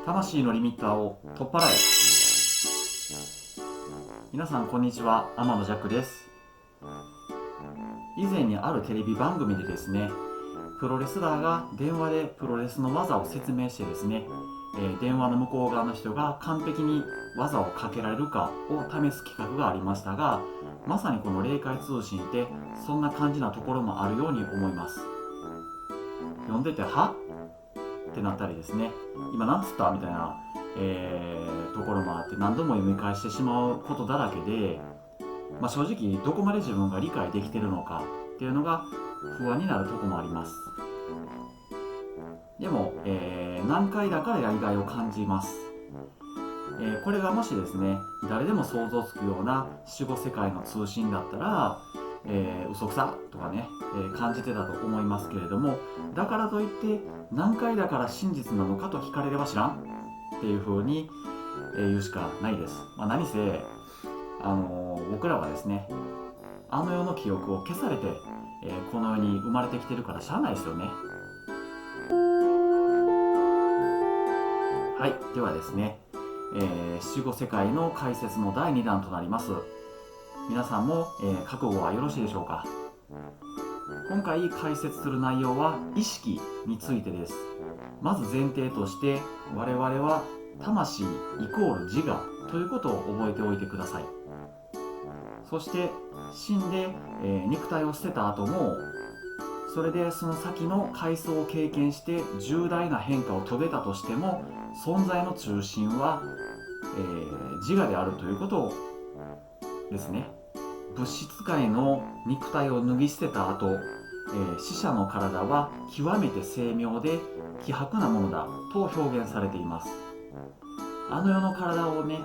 魂のリミッターを取っ払え。皆さんこんにちは、天野ジャックです。以前にあるテレビ番組でですね、プロレスラーが電話でプロレスの技を説明してですね、電話の向こう側の人が完璧に技をかけられるかを試す企画がありましたが、まさにこの霊界通信ってそんな感じなところもあるように思います。読んでてはってなったりですね、今なんつったみたいな、ところもあって何度も読み返してしまうことだらけで、正直どこまで自分が理解できているのかっていうのが不安になるところもあります。でも、難解だからやりがいを感じます。これがもしですね、誰でも想像つくような死後世界の通信だったら、嘘くさとかね、感じてたと思いますけれども、だからといって何回だから真実なのかと聞かれれば知らんっていう風に、言うしかないです。何せ、僕らはですね、あの世の記憶を消されて、この世に生まれてきてるからしゃあないですよね。はい、ではですね、死後世界の解説の第2弾となります。皆さんも、覚悟はよろしいでしょうか。今回解説する内容は意識についてです。まず前提として我々は魂イコール自我ということを覚えておいてください。そして死んで、肉体を捨てた後も、それでその先の階層を経験して重大な変化を遂げたとしても、存在の中心は、自我であるということですね。物質界の肉体を脱ぎ捨てた後、死者の体は極めて精妙で希薄なものだと表現されています。あの世の体をね、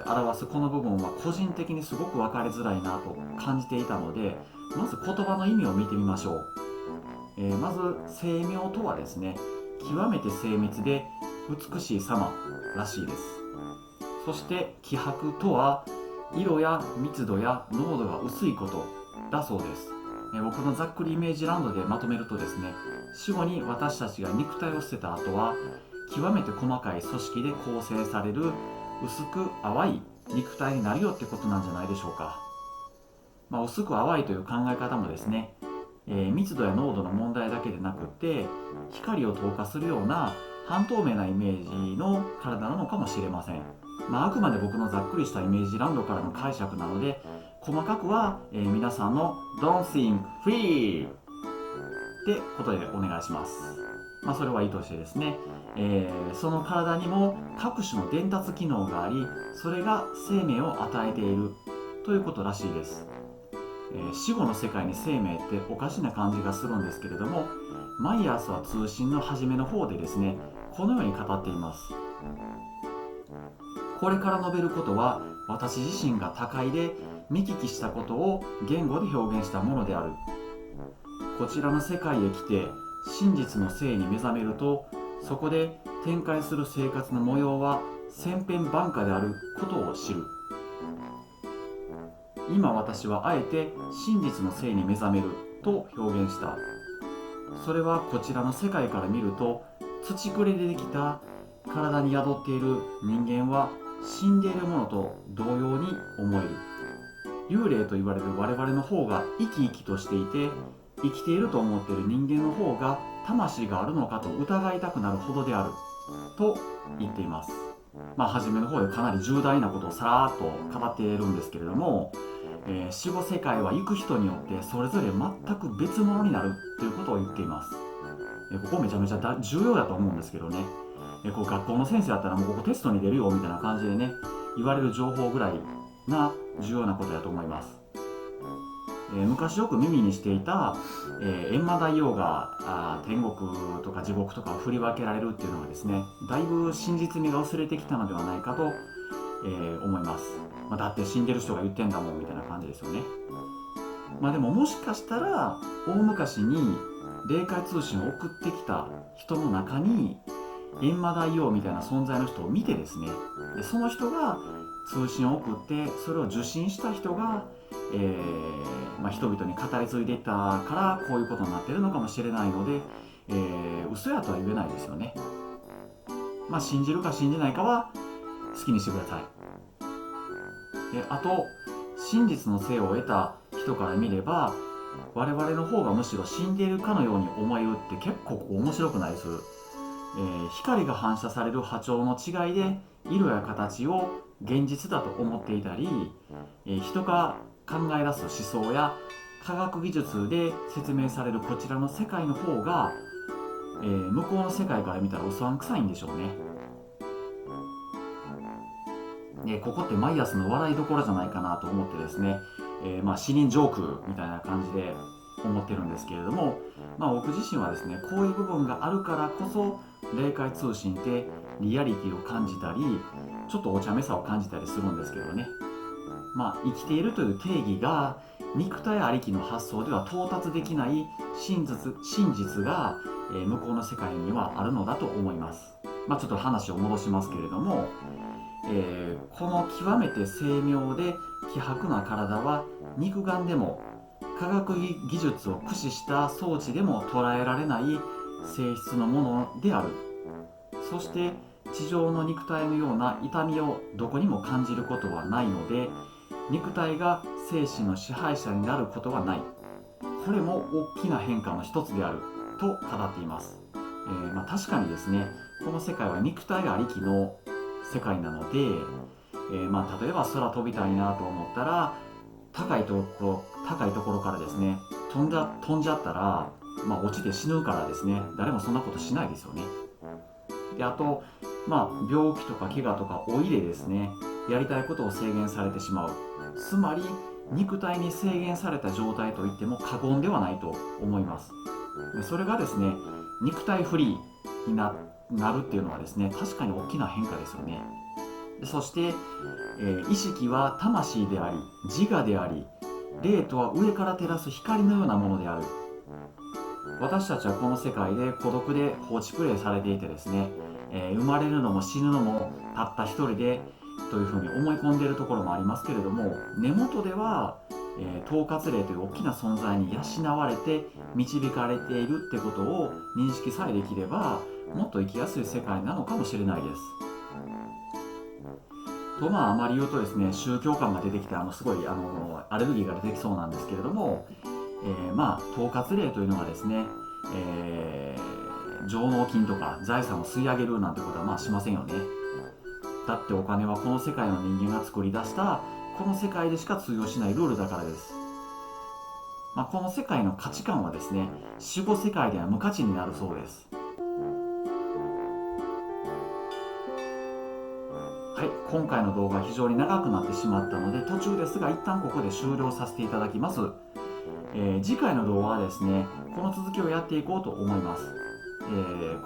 表すこの部分は個人的にすごく分かりづらいなと感じていたので、まず言葉の意味を見てみましょう。まず精妙とはですね、極めて精密で美しい様らしいです。そして希薄とは色や密度や濃度が薄いことだそうです。僕のざっくりイメージランドでまとめるとですね、死後に私たちが肉体を捨てた後は極めて細かい組織で構成される薄く淡い肉体になるよってことなんじゃないでしょうか。薄く淡いという考え方もですね、密度や濃度の問題だけでなくって光を透過するような半透明なイメージの体なのかもしれません。あくまで僕のざっくりしたイメージランドからの解釈なので、細かくは、皆さんの Don't think, feel ってことでお願いします。それはいいとしてですね、その体にも各種の伝達機能があり、それが生命を与えているということらしいです。死後の世界に生命っておかしな感じがするんですけれども、マイヤースは通信の初めの方でですね、このように語っています。これから述べることは私自身が他界で見聞きしたことを言語で表現したものである。こちらの世界へ来て真実の生に目覚めると、そこで展開する生活の模様は千変万化であることを知る。今私はあえて真実の生に目覚めると表現した。それはこちらの世界から見ると土くれでできた体に宿っている人間は死んでいるものと同様に思える。幽霊と言われる我々の方が生き生きとしていて、生きていると思っている人間の方が魂があるのかと疑いたくなるほどであると言っています。初めの方でかなり重大なことをさらっと語っているんですけれども、死後世界は行く人によってそれぞれ全く別物になるということを言っています。ここめちゃめちゃ重要だと思うんですけどね、こう学校の先生だったらもうここテストに出るよみたいな感じでね、言われる情報ぐらいな重要なことだと思います。昔よく耳にしていた、閻魔大王が天国とか地獄とかを振り分けられるっていうのはですね、だいぶ真実味が薄れてきたのではないかと、思います。だって死んでる人が言ってんだもんみたいな感じですよね。でももしかしたら大昔に霊界通信を送ってきた人の中に閻魔大王みたいな存在の人を見てですね、その人が通信を送ってそれを受信した人が、人々に語り継いでいったからこういうことになっているのかもしれないので、嘘やとは言えないですよね。信じるか信じないかは好きにしてください。あと、真実の生を得た人から見れば、我々の方がむしろ死んでいるかのように思えるって結構面白くないです？光が反射される波長の違いで色や形を現実だと思っていたり、人が考え出す思想や科学技術で説明されるこちらの世界の方が、向こうの世界から見たらうさんくさいんでしょうね。ここってマイアスの笑いどころじゃないかなと思ってですね、死人ジョークみたいな感じで思ってるんですけれども、僕自身はですね、こういう部分があるからこそ霊界通信ってリアリティを感じたり、ちょっとお茶目さを感じたりするんですけどね。生きているという定義が肉体ありきの発想では到達できない真実が、向こうの世界にはあるのだと思います。ちょっと話を戻しますけれども、この極めて精妙で希薄な体は肉眼でも科学技術を駆使した装置でも捉えられない性質のものである。そして地上の肉体のような痛みをどこにも感じることはないので、肉体が精神の支配者になることはない。これも大きな変化の一つであると語っています。確かにですね、この世界は肉体ありきの世界なので、例えば空飛びたいなと思ったら高いところからですね飛んじゃったら、落ちて死ぬからですね、誰もそんなことしないですよね。で、あと、病気とか怪我とか老いでですね、やりたいことを制限されてしまう。つまり肉体に制限された状態といっても過言ではないと思います。でそれがですね、肉体フリーになるっていうのはですね、確かに大きな変化ですよね。でそして、意識は魂であり自我であり、霊とは上から照らす光のようなものである。私たちはこの世界で孤独で放置プレイされていてですね、生まれるのも死ぬのもたった一人でというふうに思い込んでいるところもありますけれども、根元では、統括霊という大きな存在に養われて導かれているってことを認識さえできれば、もっと生きやすい世界なのかもしれないです。とあまり言うとですね、宗教観が出てきてすごいアレルギーが出てきそうなんですけれども、統括霊というのはですね、上納金とか財産を吸い上げるなんてことはしませんよね。だってお金はこの世界の人間が作り出したこの世界でしか通用しないルールだからです。この世界の価値観はですね、守護世界では無価値になるそうです。はい、今回の動画は非常に長くなってしまったので途中ですが一旦ここで終了させていただきます。次回の動画はですね、この続きをやっていこうと思います。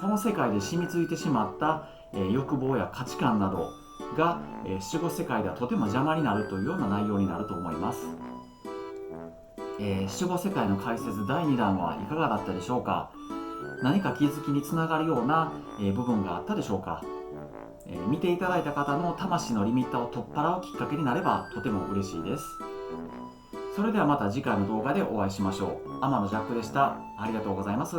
この世界で染みついてしまった、欲望や価値観などが、守護世界ではとても邪魔になるというような内容になると思います。守護世界の解説第2弾はいかがだったでしょうか。何か気づきにつながるような、部分があったでしょうか。見ていただいた方の魂のリミッターを取っ払うきっかけになればとても嬉しいです。それではまた次回の動画でお会いしましょう。天野ジャックでした。ありがとうございます。